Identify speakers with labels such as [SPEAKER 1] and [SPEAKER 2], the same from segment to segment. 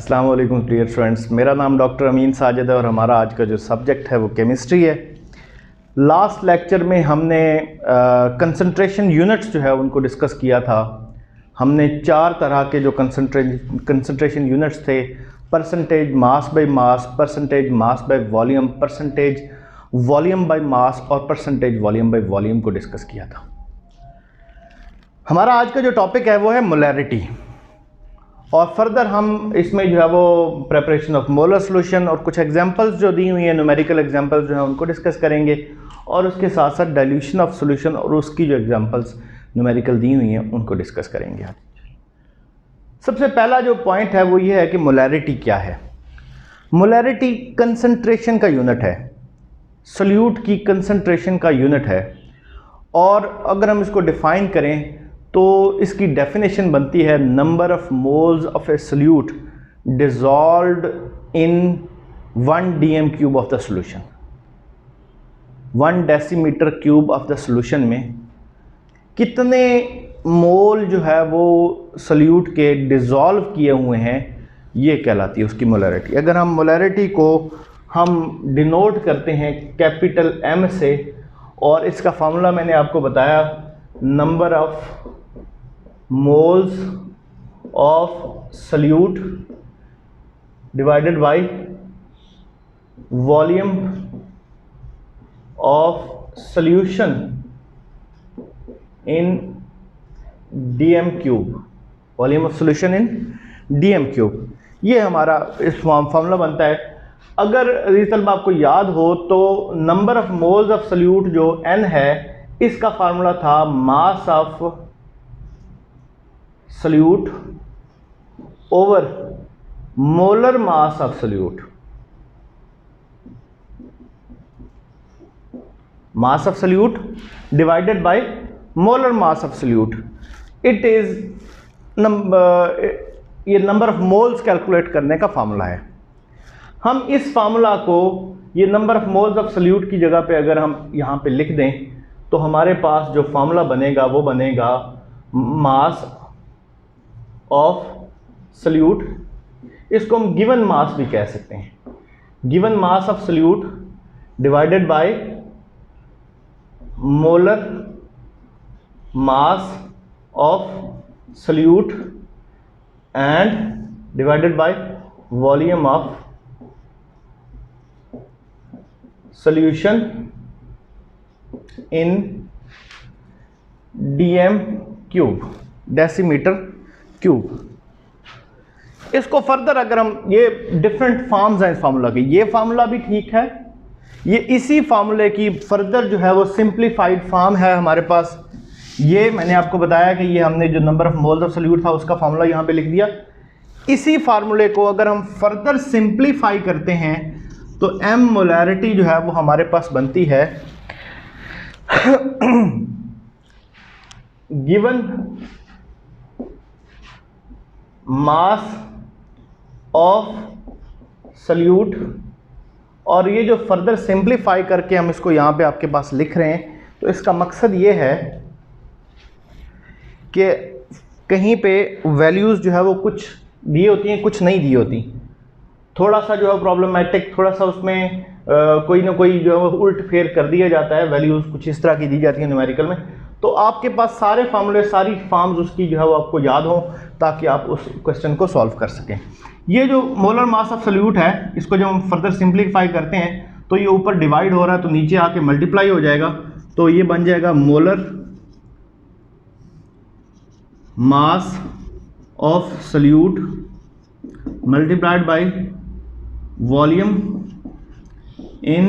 [SPEAKER 1] अस्सलाम वालेकुम dear students, मेरा नाम डॉक्टर अमीन साजिद है और हमारा आज का जो सब्जेक्ट है वो केमिस्ट्री है। लास्ट लेक्चर में हमने कंसंट्रेशन यूनिट्स जो है उनको डिस्कस किया था। हमने 4 तरह के जो कंसंट्रेशन यूनिट्स थे, percentage mass by mass, percentage mass by volume, percentage volume by mass और परसेंटेज वॉल्यूम बाय वॉल्यूम को डिस्कस किया था। हमारा आज का जो टॉपिक है वो है मोलैरिटी, और फर्दर हम इसमें जो है वो प्रिपरेशन ऑफ मोलर सॉल्यूशन और कुछ एग्जांपल्स जो दी हुई हैं, न्यूमेरिकल एग्जांपल्स जो हैं उनको डिस्कस करेंगे, और उसके साथ साथ डाइल्यूशन ऑफ सॉल्यूशन और उसकी जो एग्जांपल्स न्यूमेरिकल दी हुई हैं उनको डिस्कस करेंगे। सबसे पहला जो पॉइंट है वो ये है कि मोलैरिटी क्या है। मोलैरिटी कंसंट्रेशन का यूनिट है, सॉल्यूट की कंसंट्रेशन का यूनिट है। और अगर हम इसको डिफाइन करें तो इसकी डेफिनेशन बनती है number of moles of A solute dissolved in 1 dm cube of the solution. 1 decimetre cube of the solution में कितने मोल जो है वो सॉल्यूट के डिसॉल्व किए हुए हैं, ये कहलाती है उसकी मोलैरिटी। अगर हम मोलैरिटी को हम डिनोट करते हैं कैपिटल M से, और इसका फार्मूला मैंने आपको बताया, number of moles of solute divided bye volume of solution in dm cube, volume of solution in dm cube. ये हमारा इस फार्मूला बनता है। अगर रिजल्ट आपको याद हो तो number of moles of solute जो n है, इसका फार्मूला था मास of solute over molar mass of solute. Mass of solute divided by molar mass of solute. It is ये नंबर ऑफ मोल्स कैलकुलेट करने का फार्मूला है। हम इस फार्मूला को, ये number of moles of solute की जगह पे अगर हम यहाँ पे लिख दें तो हमारे पास जो फार्मूला बनेगा वो बनेगा मास ऑफ सॉल्यूट। इसको हम गिवन मास भी कह सकते हैं, given mass of solute divided by molar mass of solute and divided by volume of solution in dm cube, decimetre cube. इसको फर्दर अगर हम, ये डिफरेंट फॉर्म्स हैं इस फार्मूला के, ये फार्मूला भी ठीक है, ये इसी फार्मूले की फर्दर जो है वो सिंप्लीफाइड फॉर्म है हमारे पास। ये मैंने आपको बताया कि ये हमने जो number of moles of solute था उसका फार्मूला यहाँ पे लिख दिया। इसी फार्मूले को अगर हम फर्दर सिंप्लीफाई करते हैं तो m मोलैरिटी जो है वो हमारे पास बनती है गिवन मास ऑफ सॉल्यूट। और ये जो फर्दर सिंप्लीफाई करके हम इसको यहाँ पे आपके पास लिख रहे हैं, तो इसका मकसद ये है कि कहीं पे वैल्यूज़ जो है वो कुछ दी होती हैं, कुछ नहीं दी होती। थोड़ा सा जो है प्रॉब्लमेटिक, थोड़ा सा उसमें कोई ना कोई जो है उल्ट फेर कर दिया जाता है, वैल्यूज़ कुछ इस तरह की दी जाती है न्यूमेरिकल में। तो आपके पास सारे फार्मूले, सारी फॉर्म्स उसकी जो है वो आपको याद हो, ताकि आप उस क्वेश्चन को सॉल्व कर सकें। ये जो मोलर मास ऑफ सॉल्यूट है, इसको जब हम फर्दर सिंप्लीफाई करते हैं तो ये ऊपर डिवाइड हो रहा है तो नीचे आके मल्टीप्लाई हो जाएगा, तो ये बन जाएगा molar mass of solute multiplied by volume in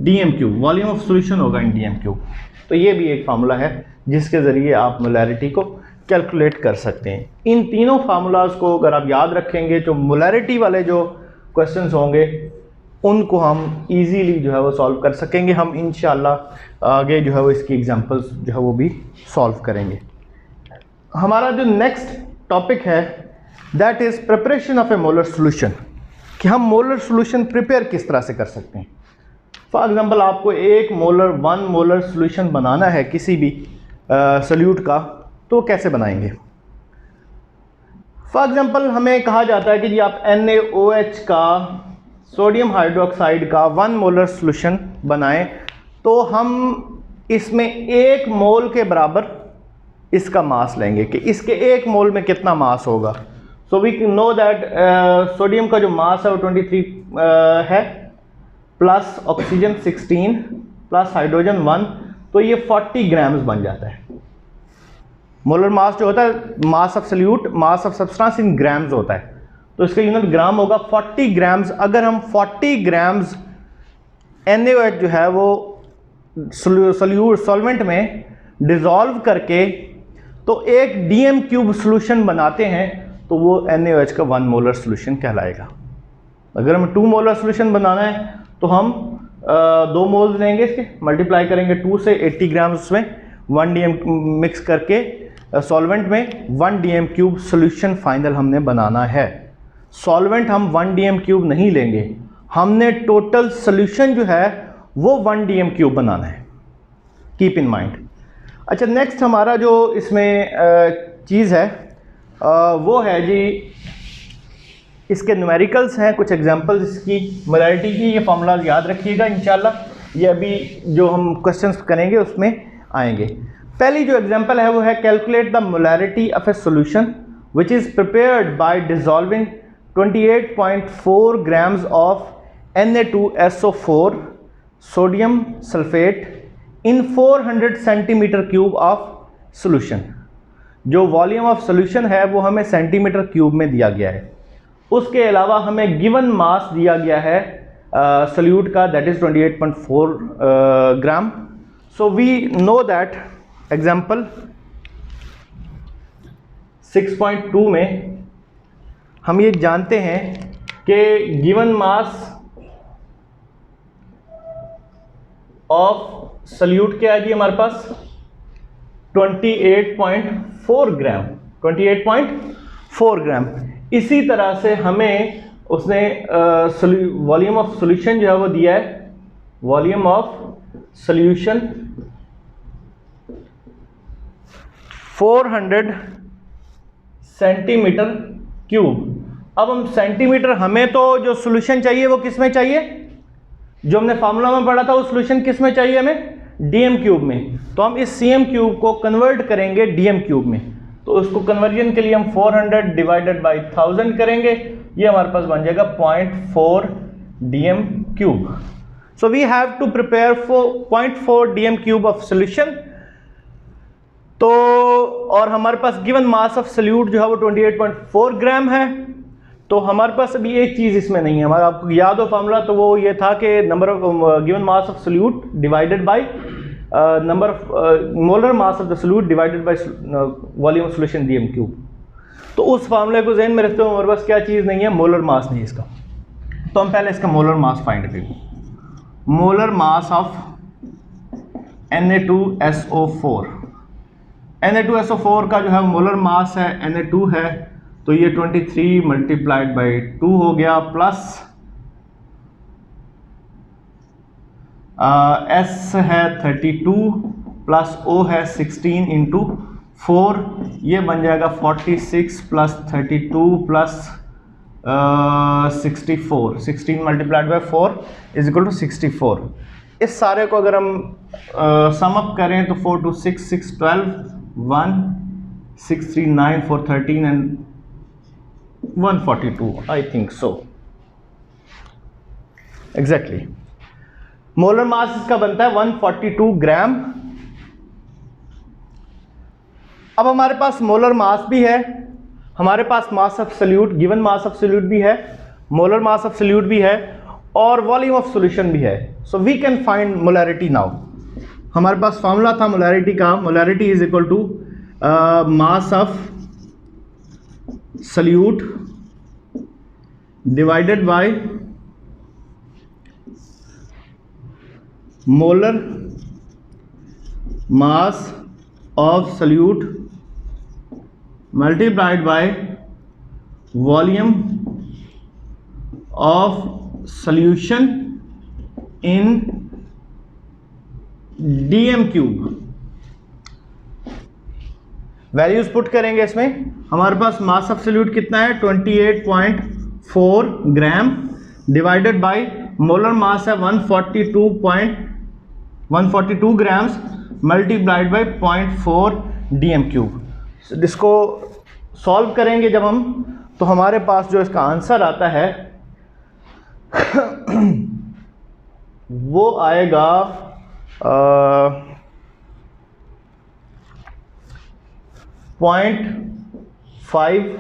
[SPEAKER 1] dm cube. Volume of solution होगा इन dm क्यूब। तो ये भी एक फार्मूला है जिसके ज़रिए आप मोलैरिटी को कैलकुलेट कर सकते हैं। इन तीनों फार्मूलाज को अगर आप याद रखेंगे, जो मोलैरिटी वाले जो क्वेश्चंस होंगे उनको हम इजीली जो है वो सॉल्व कर सकेंगे। हम इंशाल्लाह आगे जो है वो इसकी एग्जांपल्स जो है वो भी सॉल्व करेंगे। हमारा जो नेक्स्ट टॉपिक है that is preparation of A molar solution, कि हम मोलर सॉल्यूशन प्रिपेयर किस तरह से कर सकते हैं। फॉर एग्जांपल आपको 1 मोलर सॉल्यूशन बनाना है किसी भी सॉल्यूट का, तो कैसे बनाएंगे। फॉर एग्जांपल हमें कहा जाता है कि जी आप NaOH का सोडियम हाइड्रोक्साइड का 1 मोलर सोल्यूशन बनाएं, तो हम इसमें 1 मोल के बराबर इसका मास लेंगे कि इसके 1 मोल में कितना मास होगा। So we know that sodium का जो मास है वो 23 है, प्लस ऑक्सीजन 16 प्लस हाइड्रोजन 1, तो ये 40 ग्राम्स बन जाता है। मोलर मास जो होता है, mass of solute, mass of substance in grams होता है, तो इसका यूनिट ग्राम होगा 40 ग्राम्स। अगर हम 40 ग्राम्स NaOH जो है वो सॉल्वेंट में डिसॉल्व करके तो एक DM³ सोल्यूशन बनाते हैं, तो वो NaOH का 1 मोलर सोल्यूशन कहलाएगा। अगर हमें 2 मोलर सोल्यूशन बनाना है तो हम 2 मोल्स लेंगे, इसके मल्टीप्लाई करेंगे 2 से, 80 ग्राम उसमें 1 DM मिक्स करके सॉल्वेंट में 1 DM³ सोल्यूशन फाइनल हमने बनाना है। सॉल्वेंट हम 1 DM³ नहीं लेंगे, हमने टोटल सोल्यूशन जो है वो 1 DM³ बनाना है, कीप इन माइंड। अच्छा, नेक्स्ट हमारा जो इसमें चीज़ है वो है जी, इसके न्यूमेरिकल्स हैं, कुछ एग्जांपल्स इसकी मोलैरिटी की, ये फार्मूला याद रखिएगा इंशाल्लाह, ये अभी जो हम क्वेश्चंस करेंगे उसमें आएंगे। पहली जो एग्जांपल है वो है calculate the molarity of A solution which is prepared by dissolving 28.4 grams of Na2SO4 sodium sulphate in 400 centimetre cube of solution. जो वॉल्यूम ऑफ सोल्यूशन है वो हमें सेंटीमीटर क्यूब में दिया गया है, उसके अलावा हमें गिवन मास दिया गया है सोल्यूट का, that is 28.4 gram. So we know that example 6.2 में हम ये जानते हैं कि गिवन मास ऑफ सोल्यूट क्या है जी हमारे पास 28.4 ग्राम, 28.4 ग्राम। इसी तरह से हमें उसने वॉल्यूम ऑफ सॉल्यूशन जो है वो दिया है, volume of solution 400 centimetre cube. अब हम सेंटीमीटर, हमें तो जो सॉल्यूशन चाहिए वो किस में चाहिए, जो हमने फार्मूला में पढ़ा था वो सॉल्यूशन किस में चाहिए हमें, DM³ में। तो हम इस CM³ को कन्वर्ट करेंगे DM³ में, तो उसको कन्वर्जन के लिए हम 400 डिवाइडेड बाई 1000 करेंगे, ये हमारे पास बन जाएगा 0.4 DM³। So we have to prepare 0.4 DM³ of solution. तो और हमारे पास गिवन मास ऑफ सॉल्यूट जो है वो 28.4 ग्राम है। तो हमारे पास अभी एक चीज़ इसमें नहीं है, हमारा आपको याद हो फार्मूला, तो वो ये था कि number of given mass of solute divided by number of molar mass of the solute divided bye volume of solution DM³। तो उस फार्मूले को जहन में रखते हुए हमारे पास क्या चीज़ नहीं है, मोलर मास नहीं इसका। तो हम पहले इसका मोलर मास फाइंड करेंगे। Molar mass of Na2SO4, Na2SO4 का जो है मोलर मास है, Na2 है, तो ये 23 मल्टीप्लाइड बाई 2 हो गया, प्लस S है 32 प्लस O है 16 इंटू 4, ये बन जाएगा 46 plus 32 plus 64, 16 multiplied by 4 is equal to 64। इस सारे को अगर हम सम अप करें तो 4 2 6 6 12 1 6 3 9 4 13 and 142, I think so exactly. Molar mass इसका बनता है 142 ग्राम। अब हमारे पास मोलर मास भी है, हमारे पास mass of solute, given mass of solute भी है, मोलर मास ऑफ सॉल्यूट भी है और वॉल्यूम ऑफ सॉल्यूशन भी है। So we can find molarity now. हमारे पास फॉर्मूला था मोलैरिटी का, molarity is equal to mass of solute divided by molar mass of solute multiplied by volume of solution in DM³ values put करेंगे इसमें, हमारे पास मास ऑफ सॉल्यूट कितना है 28.4 ग्राम डिवाइडेड बाय मोलर मास है 142 grams multiplied by 0.4 DM cube. इसको solve करेंगे जब हम, तो हमारे पास जो इसका आंसर आता है वो आएगा 0.5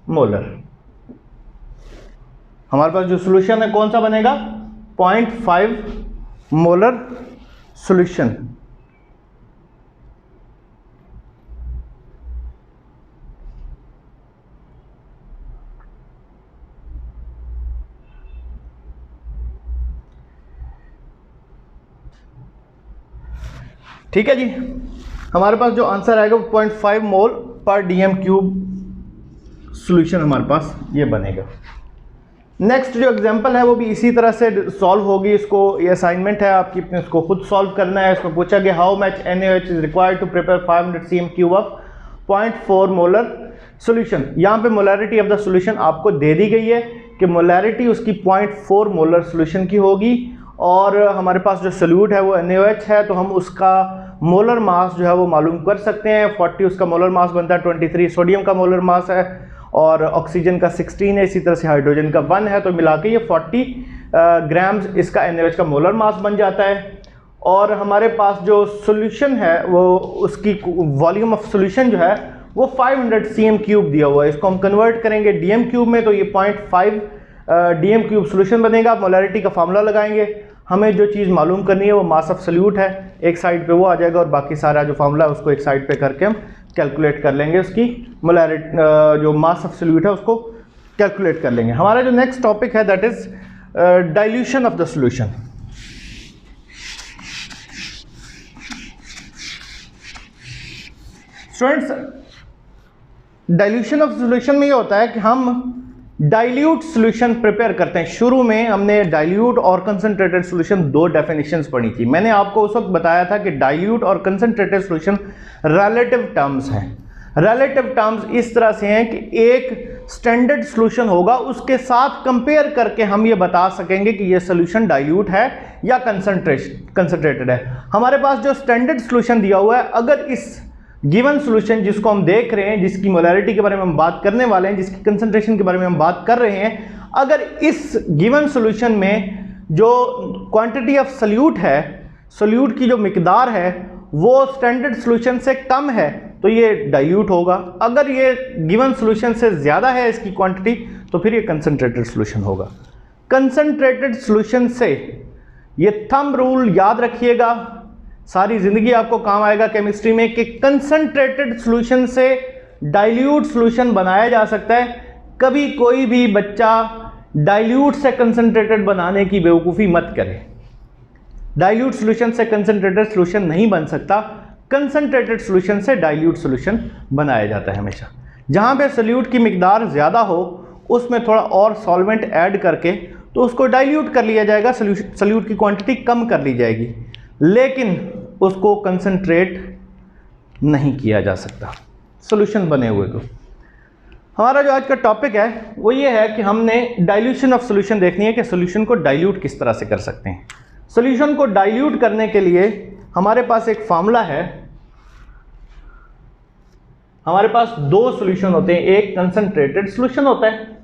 [SPEAKER 1] मोलर। हमारे पास जो सॉल्यूशन है कौन सा बनेगा 0.5 मोलर सॉल्यूशन। ठीक है जी, हमारे पास जो आंसर आएगा 0.5 मोल पर डीएम क्यूब सॉल्यूशन हमारे पास ये बनेगा। नेक्स्ट जो एग्जांपल है वो भी इसी तरह से सॉल्व होगी। इसको ये असाइनमेंट है आपकी, अपने इसको खुद सॉल्व करना है। इसको पूछा गया how much NaOH is required to prepare 500 cm cube of 0.4 molar solution. यहाँ पे मोलैरिटी ऑफ द सॉल्यूशन आपको दे दी गई है कि मोलैरिटी उसकी 0.4 मोलर सॉल्यूशन की होगी, और हमारे पास जो सॉल्यूट है वो NaOH है, तो हम उसका मोलर मास जो है वो मालूम कर सकते हैं। 40 उसका मोलर मास बनता है, 23 सोडियम का मोलर मास है, और ऑक्सीजन का 16 है, इसी तरह से हाइड्रोजन का 1 है, तो मिला के ये 40 ग्राम्स इसका NaOH का मोलर मास बन जाता है। और हमारे पास जो सॉल्यूशन है वो उसकी वॉल्यूम ऑफ सॉल्यूशन जो है वो 500 cm क्यूब दिया हुआ है। इसको हम कन्वर्ट करेंगे डीएम क्यूब में, तो ये 0.5 डीएम क्यूब सॉल्यूशन बनेगा। मोलैरिटी का फार्मूला लगाएंगे, हमें जो चीज़ मालूम करनी है वो मास ऑफ सॉल्यूट है, एक साइड पे वो आ जाएगा, और बाकी सारा जो फार्मूला है उसको एक साइड पे करके हम कैलकुलेट कर लेंगे। उसकी मोलैरिटी जो मास ऑफ सॉल्यूट है उसको कैलकुलेट कर लेंगे। हमारा जो नेक्स्ट टॉपिक है that is dilution of the solution. Students, dilution of solution में ये होता है कि हम डाइल्यूट सॉल्यूशन प्रिपेयर करते हैं। शुरू में हमने डाइल्यूट और कंसंट्रेटेड सॉल्यूशन दो डेफिनेशंस पढ़ी थी। मैंने आपको उस वक्त बताया था कि डाइल्यूट और कंसंट्रेटेड सॉल्यूशन रिलेटिव टर्म्स हैं। रिलेटिव टर्म्स इस तरह से हैं कि एक स्टैंडर्ड सॉल्यूशन होगा, उसके साथ कंपेयर करके हम ये बता सकेंगे कि ये सॉल्यूशन डाइल्यूट है या कंसंट्रेटेड है। हमारे पास जो स्टैंडर्ड सॉल्यूशन दिया हुआ है, अगर इस गिवन सॉल्यूशन जिसको हम देख रहे हैं, जिसकी मोलैरिटी के बारे में हम बात करने वाले हैं, जिसकी कंसंट्रेशन के बारे में हम बात कर रहे हैं, अगर इस गिवन सॉल्यूशन में जो क्वांटिटी ऑफ सॉल्यूट है, सॉल्यूट की जो मिकदार है वो स्टैंडर्ड सॉल्यूशन से कम है, तो ये डाइल्यूट होगा। अगर ये गिवन सॉल्यूशन से ज़्यादा है इसकी क्वांटिटी, तो फिर ये कंसंट्रेटेड सॉल्यूशन होगा। कंसंट्रेटेड सॉल्यूशन से ये थंब रूल याद रखिएगा, सारी जिंदगी आपको काम आएगा केमिस्ट्री में, कि कंसंट्रेटेड सॉल्यूशन से डाइल्यूट सॉल्यूशन बनाया जा सकता है। कभी कोई भी बच्चा डाइल्यूट से कंसंट्रेटेड बनाने की बेवकूफ़ी मत करे। डाइल्यूट सॉल्यूशन से कंसंट्रेटेड सॉल्यूशन नहीं बन सकता, कंसंट्रेटेड सॉल्यूशन से डाइल्यूट सॉल्यूशन बनाया जाता है हमेशा। जहाँ पे सॉल्यूट की मिकदार ज़्यादा हो उसमें थोड़ा और सॉल्वेंट ऐड करके तो उसको डाइल्यूट कर लिया जाएगा, सॉल्यूट की क्वांटिटी कम कर ली जाएगी, लेकिन उसको कंसंट्रेट नहीं किया जा सकता सॉल्यूशन बने हुए को। हमारा जो आज का टॉपिक है वो ये है कि हमने डाइल्यूशन ऑफ सॉल्यूशन देखनी है कि सॉल्यूशन को डाइल्यूट किस तरह से कर सकते हैं। सॉल्यूशन को डाइल्यूट करने के लिए हमारे पास एक फार्मूला है। हमारे पास दो सॉल्यूशन होते हैं, एक कंसंट्रेटेड सॉल्यूशन होता है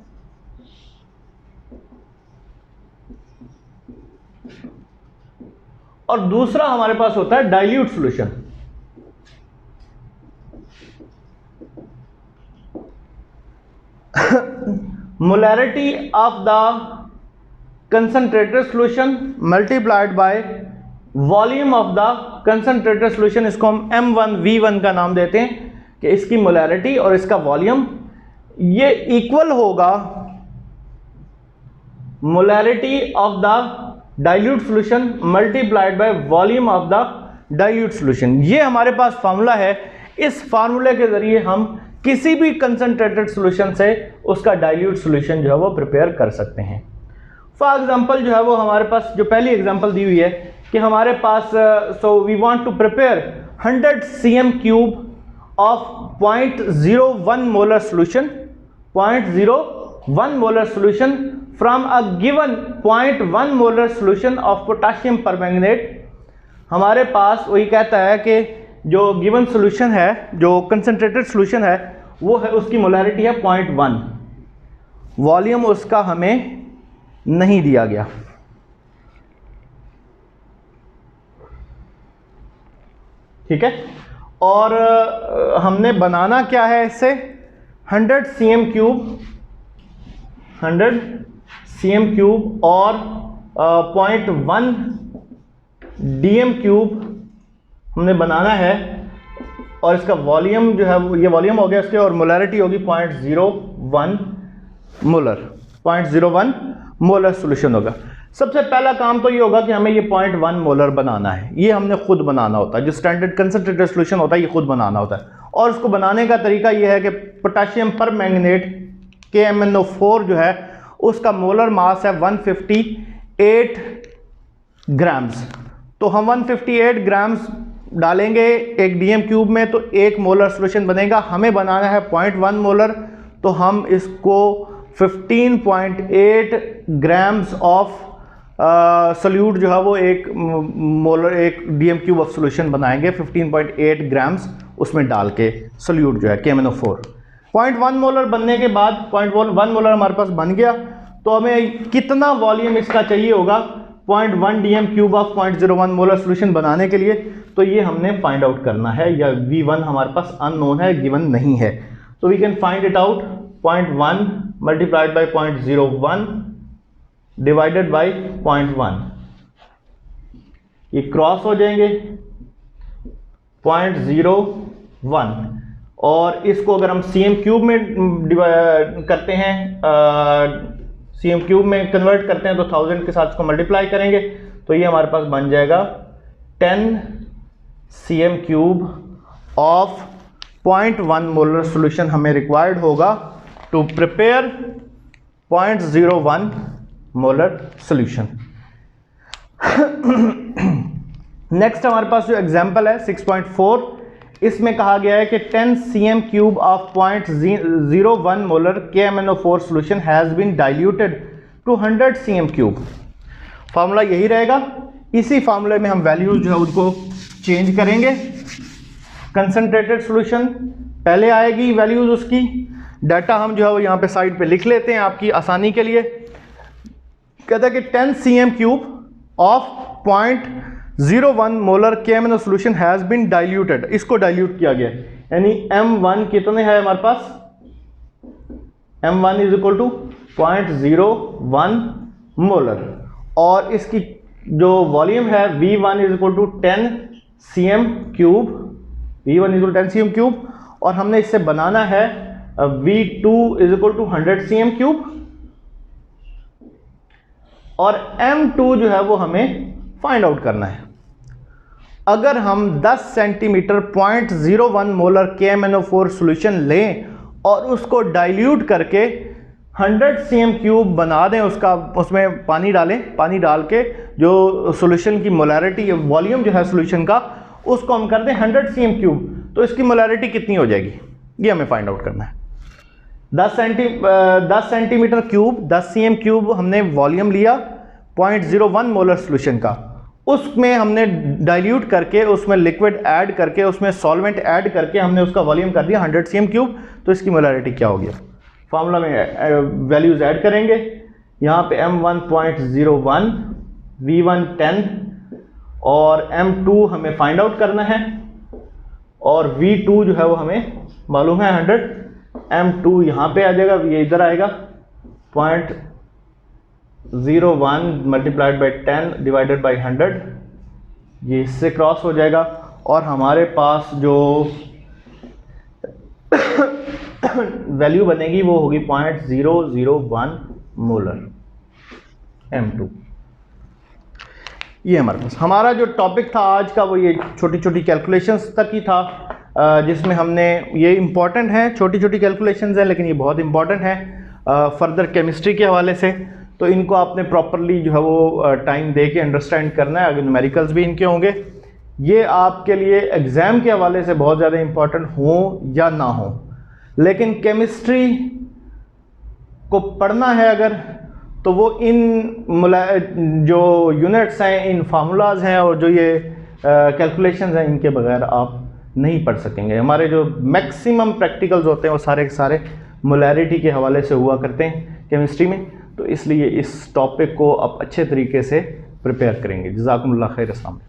[SPEAKER 1] और दूसरा हमारे पास होता है dilute solution. Molarity of the concentrated solution multiplied by volume of the concentrated solution, इसको हम M1 V1 का नाम देते हैं कि इसकी मोलैरिटी और इसका वॉल्यूम ये इक्वल होगा molarity of the dilute solution multiplied by volume of the dilute solution. ये हमारे पास फार्मूला है। इस फार्मूले के जरिए हम किसी भी कंसंट्रेटेड सॉल्यूशन से उसका डाइल्यूट सॉल्यूशन जो है वो प्रिपेयर कर सकते हैं। फॉर एग्जांपल जो है वो हमारे पास जो पहली एग्जांपल दी हुई है कि हमारे पास so we want to prepare 100 cm cube of 0.01 molar solution, 0.01 molar solution from a given 0.1 molar solution of potassium permanganate। हमारे पास वही कहता है कि जो गिवन सॉल्यूशन है, जो कंसंट्रेटेड सॉल्यूशन है, वो है उसकी मोलैरिटी है 0.1, वॉल्यूम उसका हमें नहीं दिया गया। ठीक है, और हमने बनाना क्या है इससे, 100 cm क्यूब, 100 cm क्यूब और 0.1 dm क्यूब हमने बनाना है, और इसका वॉल्यूम जो है ये वॉल्यूम हो गया इसके, और मोलैरिटी होगी 0.01 मोलर, 0.01 मोलर सॉल्यूशन होगा। सबसे पहला काम तो ये होगा कि हमें ये 0.1 मोलर बनाना है, ये हमने खुद बनाना होता है, जो स्टैंडर्ड कंसंट्रेटेड सॉल्यूशन होता है ये खुद बनाना होता है। और उसको बनाने का तरीका ये है कि पोटेशियम परमैंगनेट KMnO4 जो है उसका मोलर मास है 158 ग्राम्स, तो हम 158 ग्राम्स डालेंगे एक DM क्यूब में, तो 1 मोलर सॉल्यूशन बनेगा। हमें बनाना है 0.1 मोलर, तो हम इसको 15.8 ग्राम्स ऑफ सॉल्यूट जो है वो एक मोलर, एक DM क्यूब ऑफ सॉल्यूशन बनाएंगे 15.8 ग्राम्स उसमें डाल के सॉल्यूट जो है KMnO4। 0.1 मोलर बनने के बाद 0.1 मोलर हमारे पास बन गया, तो हमें कितना वॉल्यूम इसका चाहिए होगा 0.1 DM cube of 0.01 molar solution बनाने के लिए, तो ये हमने फाइंड आउट करना है। या V1 हमारे पास अननोन है, गिवन नहीं है, तो we can find it out. 0.1 multiplied by 0.01 divided by 0.1, ये क्रॉस हो जाएंगे 0.01, और इसको अगर हम CM क्यूब में करते हैं, CM क्यूब में कन्वर्ट करते हैं, तो 1000 के साथ इसको मल्टीप्लाई करेंगे, तो ये हमारे पास बन जाएगा 10 CM cube of 0.1 molar solution हमें रिक्वायर्ड होगा to prepare 0.01 molar solution. Next हमारे पास जो एग्जांपल है 6.4, इसमें कहा गया है कि 10 cm cube of 0.01 molar KMnO4 solution has been diluted to 100 cm cube. Formula यही रहेगा, इसी फार्मूले में हम वैल्यूज जो है उनको चेंज करेंगे। कंसंट्रेटेड सॉल्यूशन पहले आएगी वैल्यूज उसकी, डाटा हम जो है वो यहाँ पे साइड पे लिख लेते हैं आपकी आसानी के लिए। कहता है कि 10 cm cube of 0.01 molar KMnO solution has been diluted, इसको डाइल्यूट किया गया, यानी M1 कितने है हमारे पास, M1 is equal to 0.01 molar, और इसकी जो वॉल्यूम है V1 is equal to 10 cm cube, V1 is equal to 10 cm cube, और हमने इससे बनाना है V2 is equal to 100 cm cube, और M2 जो है वो हमें फाइंड आउट करना है। अगर हम 10 सेंटीमीटर 0.01 मोलर KMnO4 सॉल्यूशन लें और उसको डाइल्यूट करके 100 cm क्यूब बना दें, उसका उसमें पानी डालें, पानी डाल के जो सॉल्यूशन की मोलैरिटी वॉल्यूम जो है सॉल्यूशन का उसको हम कर दें 100 cm क्यूब, तो इसकी मोलैरिटी कितनी हो जाएगी, ये हमें फाइंड आउट करना है। 10 सेंटीमीटर क्यूब 10 cm क्यूब हमने वॉल्यूम लिया 0.01 मोलर सॉल्यूशन का, उसमें हमने डाइल्यूट करके उसमें लिक्विड ऐड करके उसमें सॉल्वेंट ऐड करके हमने उसका वॉल्यूम कर दिया 100 cm क्यूब, तो इसकी मोलैरिटी क्या होगी। फार्मूला में वैल्यूज ऐड करेंगे, यहाँ पे M1 0.01, V1 10 और M2 हमें फाइंड आउट करना है, और V2 जो है वो हमें मालूम है 100, M2 यहाँ पे आ जाएगा, ये इधर आएगा 0.01 मल्टीप्लाइड बाई 10 डिवाइडेड बाई 100, ये इससे क्रॉस हो जाएगा, और हमारे पास जो वैल्यू बनेगी वो होगी 0.001 मोलर M2। ये हमारे पास हमारा जो टॉपिक था आज का वो ये छोटी छोटी कैलकुलेशंस तक ही था, जिसमें हमने ये इम्पॉर्टेंट है, छोटी छोटी कैलकुलेशंस हैं लेकिन ये बहुत इम्पॉर्टेंट है फर्दर केमिस्ट्री के हवाले से, तो इनको आपने प्रॉपरली जो है वो टाइम दे के अंडरस्टैंड करना है। अगर न्यूमेरिकल्स भी इनके होंगे, ये आपके लिए एग्ज़ाम के हवाले से बहुत ज़्यादा इम्पॉर्टेंट हो या ना हो, लेकिन केमिस्ट्री को पढ़ना है अगर, तो वो इन जो यूनिट्स हैं, इन फार्मूलाज हैं और जो ये कैलकुलेशंस हैं, इनके बगैर आप नहीं पढ़ सकेंगे। हमारे जो मैक्सिमम प्रैक्टिकल्स होते हैं वो सारे के सारे मोलैरिटी के हवाले से हुआ करते हैं केमिस्ट्री में, तो इसलिए इस टॉपिक को आप अच्छे तरीके से प्रिपेयर करेंगे। जज़ाकुमुल्लाह खैर। अस्सलाम।